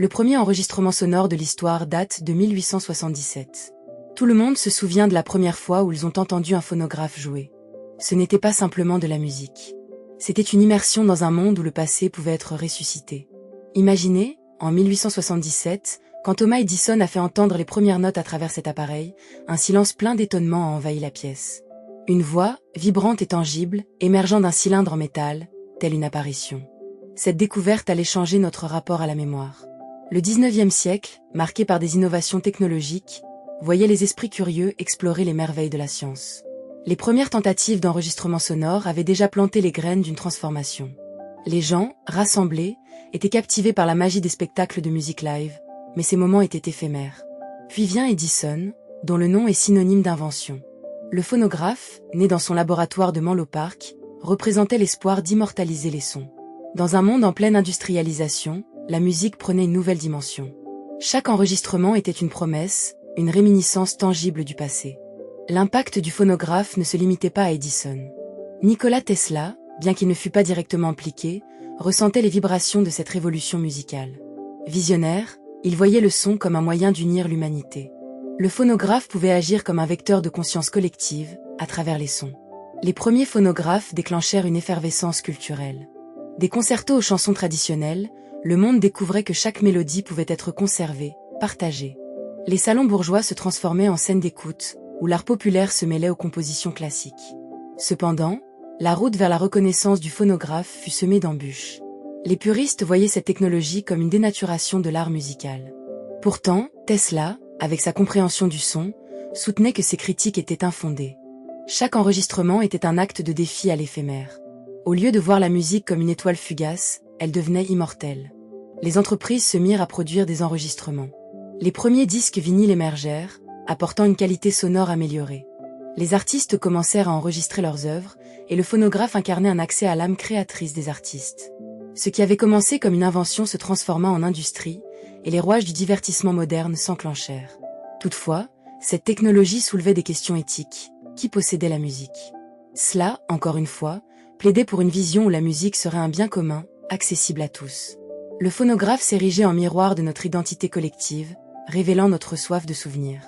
Le premier enregistrement sonore de l'histoire date de 1877. Tout le monde se souvient de la première fois où ils ont entendu un phonographe jouer. Ce n'était pas simplement de la musique. C'était une immersion dans un monde où le passé pouvait être ressuscité. Imaginez, en 1877, quand Thomas Edison a fait entendre les premières notes à travers cet appareil, un silence plein d'étonnement a envahi la pièce. Une voix, vibrante et tangible, émergeant d'un cylindre en métal, telle une apparition. Cette découverte allait changer notre rapport à la mémoire. Le 19e siècle, marqué par des innovations technologiques, voyait les esprits curieux explorer les merveilles de la science. Les premières tentatives d'enregistrement sonore avaient déjà planté les graines d'une transformation. Les gens, rassemblés, étaient captivés par la magie des spectacles de musique live, mais ces moments étaient éphémères. Puis vient Edison, dont le nom est synonyme d'invention. Le phonographe, né dans son laboratoire de Menlo Park, représentait l'espoir d'immortaliser les sons. Dans un monde en pleine industrialisation, la musique prenait une nouvelle dimension. Chaque enregistrement était une promesse, une réminiscence tangible du passé. L'impact du phonographe ne se limitait pas à Edison. Nikola Tesla, bien qu'il ne fût pas directement impliqué, ressentait les vibrations de cette révolution musicale. Visionnaire, il voyait le son comme un moyen d'unir l'humanité. Le phonographe pouvait agir comme un vecteur de conscience collective, à travers les sons. Les premiers phonographes déclenchèrent une effervescence culturelle. Des concertos aux chansons traditionnelles, le monde découvrait que chaque mélodie pouvait être conservée, partagée. Les salons bourgeois se transformaient en scènes d'écoute, où l'art populaire se mêlait aux compositions classiques. Cependant, la route vers la reconnaissance du phonographe fut semée d'embûches. Les puristes voyaient cette technologie comme une dénaturation de l'art musical. Pourtant, Tesla, avec sa compréhension du son, soutenait que ces critiques étaient infondées. Chaque enregistrement était un acte de défi à l'éphémère. Au lieu de voir la musique comme une étoile fugace, elle devenait immortelle. Les entreprises se mirent à produire des enregistrements. Les premiers disques vinyles émergèrent, apportant une qualité sonore améliorée. Les artistes commencèrent à enregistrer leurs œuvres, et le phonographe incarnait un accès à l'âme créatrice des artistes. Ce qui avait commencé comme une invention se transforma en industrie, et les rouages du divertissement moderne s'enclenchèrent. Toutefois, cette technologie soulevait des questions éthiques. Qui possédait la musique? Cela, encore une fois, plaidait pour une vision où la musique serait un bien commun, accessible à tous. Le phonographe s'érigeait en miroir de notre identité collective, révélant notre soif de souvenirs.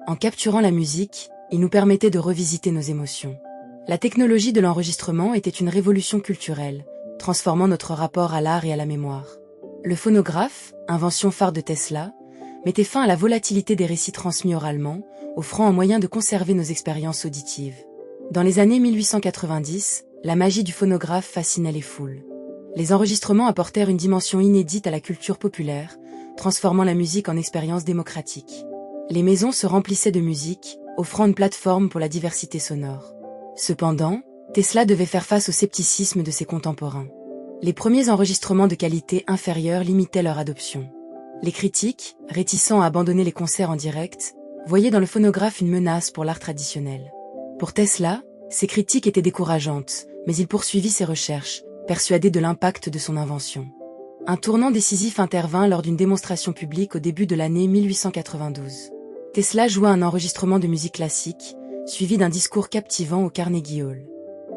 En capturant la musique, il nous permettait de revisiter nos émotions. La technologie de l'enregistrement était une révolution culturelle, transformant notre rapport à l'art et à la mémoire. Le phonographe, invention phare de Tesla, mettait fin à la volatilité des récits transmis oralement, offrant un moyen de conserver nos expériences auditives. Dans les années 1890, la magie du phonographe fascinait les foules. Les enregistrements apportèrent une dimension inédite à la culture populaire, transformant la musique en expérience démocratique. Les maisons se remplissaient de musique, offrant une plateforme pour la diversité sonore. Cependant, Tesla devait faire face au scepticisme de ses contemporains. Les premiers enregistrements de qualité inférieure limitaient leur adoption. Les critiques, réticents à abandonner les concerts en direct, voyaient dans le phonographe une menace pour l'art traditionnel. Pour Tesla, ces critiques étaient décourageantes, mais il poursuivit ses recherches, persuadé de l'impact de son invention. Un tournant décisif intervint lors d'une démonstration publique au début de l'année 1892. Tesla joua un enregistrement de musique classique, suivi d'un discours captivant au Carnegie Hall.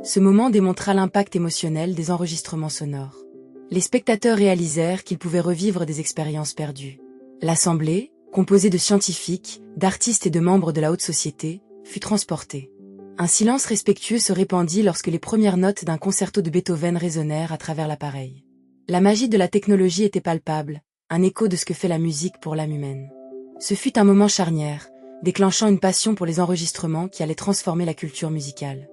Ce moment démontra l'impact émotionnel des enregistrements sonores. Les spectateurs réalisèrent qu'ils pouvaient revivre des expériences perdues. L'assemblée, composée de scientifiques, d'artistes et de membres de la haute société, fut transportée. Un silence respectueux se répandit lorsque les premières notes d'un concerto de Beethoven résonnèrent à travers l'appareil. La magie de la technologie était palpable, un écho de ce que fait la musique pour l'âme humaine. Ce fut un moment charnière, déclenchant une passion pour les enregistrements qui allait transformer la culture musicale.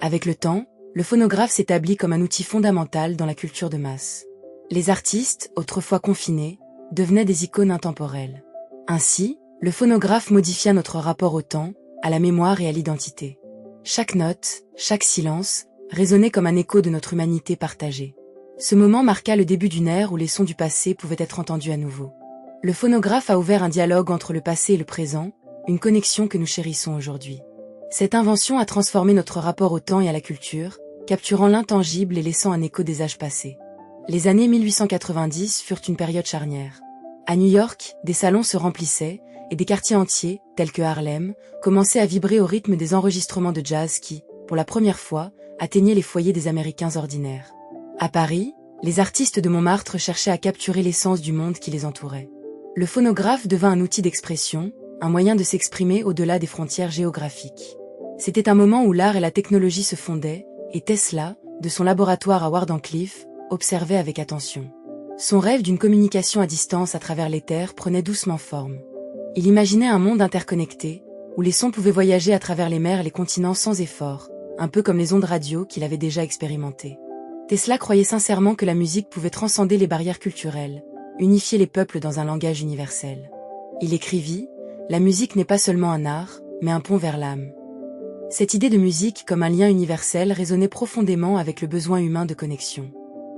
Avec le temps, le phonographe s'établit comme un outil fondamental dans la culture de masse. Les artistes, autrefois confinés, devenaient des icônes intemporelles. Ainsi, le phonographe modifia notre rapport au temps, à la mémoire et à l'identité. Chaque note, chaque silence, résonnait comme un écho de notre humanité partagée. Ce moment marqua le début d'une ère où les sons du passé pouvaient être entendus à nouveau. Le phonographe a ouvert un dialogue entre le passé et le présent, une connexion que nous chérissons aujourd'hui. Cette invention a transformé notre rapport au temps et à la culture, capturant l'intangible et laissant un écho des âges passés. Les années 1890 furent une période charnière. À New York, des salons se remplissaient, et des quartiers entiers, tels que Harlem, commençaient à vibrer au rythme des enregistrements de jazz qui, pour la première fois, atteignaient les foyers des Américains ordinaires. À Paris, Les artistes de Montmartre cherchaient à capturer l'essence du monde qui les entourait. Le phonographe devint un outil d'expression, un moyen de s'exprimer au-delà des frontières géographiques. C'était un moment où l'art et la technologie se fondaient, et Tesla, de son laboratoire à Wardenclyffe, observait avec attention. Son rêve d'une communication à distance à travers l'éther prenait doucement forme. Il imaginait un monde interconnecté, où les sons pouvaient voyager à travers les mers et les continents sans effort, un peu comme les ondes radio qu'il avait déjà expérimentées. Tesla croyait sincèrement que la musique pouvait transcender les barrières culturelles, unifier les peuples dans un langage universel. Il écrivit « La musique n'est pas seulement un art, mais un pont vers l'âme ». Cette idée de musique comme un lien universel résonnait profondément avec le besoin humain de connexion.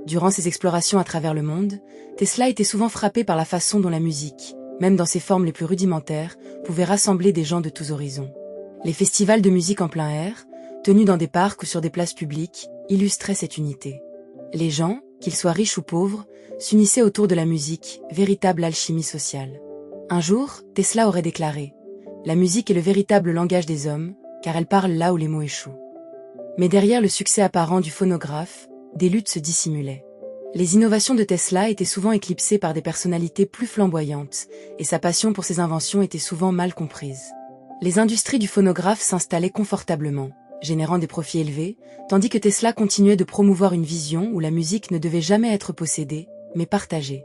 Durant ses explorations à travers le monde, Tesla était souvent frappé par la façon dont la musique, même dans ses formes les plus rudimentaires, pouvait rassembler des gens de tous horizons. Les festivals de musique en plein air, tenus dans des parcs ou sur des places publiques, illustraient cette unité. Les gens, qu'ils soient riches ou pauvres, s'unissaient autour de la musique, véritable alchimie sociale. Un jour, Tesla aurait déclaré « La musique est le véritable langage des hommes, car elle parle là où les mots échouent. » Mais derrière le succès apparent du phonographe, des luttes se dissimulaient. Les innovations de Tesla étaient souvent éclipsées par des personnalités plus flamboyantes, et sa passion pour ses inventions était souvent mal comprise. Les industries du phonographe s'installaient confortablement, générant des profits élevés, tandis que Tesla continuait de promouvoir une vision où la musique ne devait jamais être possédée, mais partagée.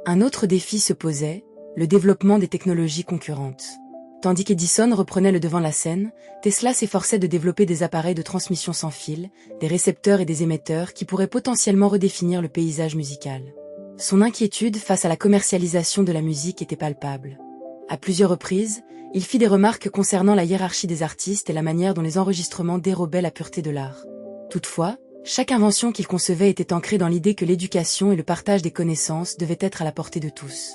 Un autre défi se posait, le développement des technologies concurrentes. Tandis qu'Edison reprenait le devant de la scène, Tesla s'efforçait de développer des appareils de transmission sans fil, des récepteurs et des émetteurs qui pourraient potentiellement redéfinir le paysage musical. Son inquiétude face à la commercialisation de la musique était palpable. À plusieurs reprises, il fit des remarques concernant la hiérarchie des artistes et la manière dont les enregistrements dérobaient la pureté de l'art. Toutefois, chaque invention qu'il concevait était ancrée dans l'idée que l'éducation et le partage des connaissances devaient être à la portée de tous.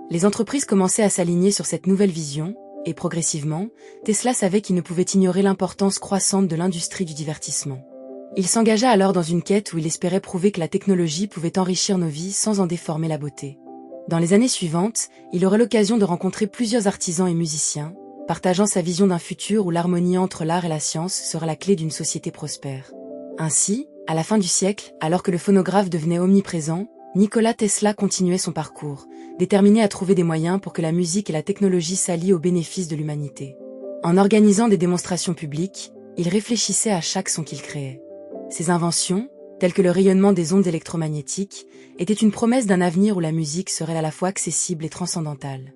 Les entreprises commençaient à s'aligner sur cette nouvelle vision, et progressivement, Tesla savait qu'il ne pouvait ignorer l'importance croissante de l'industrie du divertissement. Il s'engagea alors dans une quête où il espérait prouver que la technologie pouvait enrichir nos vies sans en déformer la beauté. Dans les années suivantes, il aurait l'occasion de rencontrer plusieurs artisans et musiciens, partageant sa vision d'un futur où l'harmonie entre l'art et la science sera la clé d'une société prospère. Ainsi, à la fin du siècle, alors que le phonographe devenait omniprésent, Nikola Tesla continuait son parcours, déterminé à trouver des moyens pour que la musique et la technologie s'allient au bénéfice de l'humanité. En organisant des démonstrations publiques, il réfléchissait à chaque son qu'il créait. Ses inventions, telles que le rayonnement des ondes électromagnétiques, étaient une promesse d'un avenir où la musique serait à la fois accessible et transcendantale.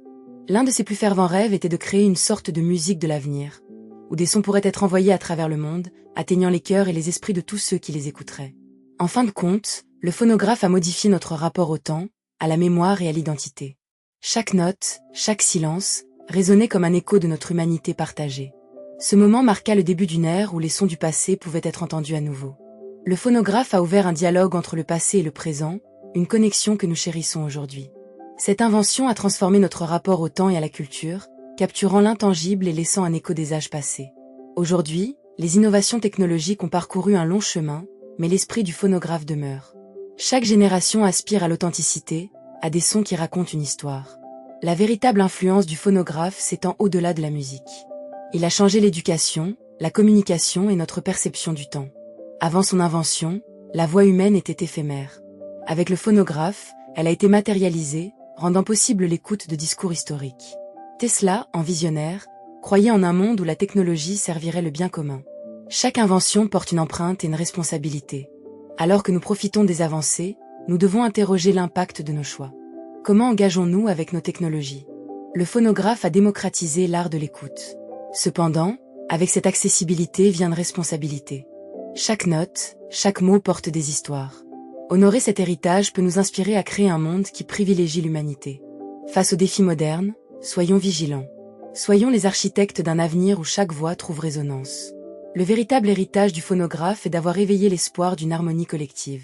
L'un de ses plus fervents rêves était de créer une sorte de musique de l'avenir, où des sons pourraient être envoyés à travers le monde, atteignant les cœurs et les esprits de tous ceux qui les écouteraient. En fin de compte, le phonographe a modifié notre rapport au temps, à la mémoire et à l'identité. Chaque note, chaque silence, résonnait comme un écho de notre humanité partagée. Ce moment marqua le début d'une ère où les sons du passé pouvaient être entendus à nouveau. Le phonographe a ouvert un dialogue entre le passé et le présent, une connexion que nous chérissons aujourd'hui. Cette invention a transformé notre rapport au temps et à la culture, capturant l'intangible et laissant un écho des âges passés. Aujourd'hui, les innovations technologiques ont parcouru un long chemin, mais l'esprit du phonographe demeure. Chaque génération aspire à l'authenticité, à des sons qui racontent une histoire. La véritable influence du phonographe s'étend au-delà de la musique. Il a changé l'éducation, la communication et notre perception du temps. Avant son invention, la voix humaine était éphémère. Avec le phonographe, elle a été matérialisée, rendant possible l'écoute de discours historiques. Tesla, en visionnaire, croyait en un monde où la technologie servirait le bien commun. Chaque invention porte une empreinte et une responsabilité. Alors que nous profitons des avancées, nous devons interroger l'impact de nos choix. Comment engageons-nous avec nos technologies? Le phonographe a démocratisé l'art de l'écoute. Cependant, avec cette accessibilité vient une responsabilité. Chaque note, chaque mot porte des histoires. Honorer cet héritage peut nous inspirer à créer un monde qui privilégie l'humanité. Face aux défis modernes, soyons vigilants. Soyons les architectes d'un avenir où chaque voix trouve résonance. Le véritable héritage du phonographe est d'avoir éveillé l'espoir d'une harmonie collective.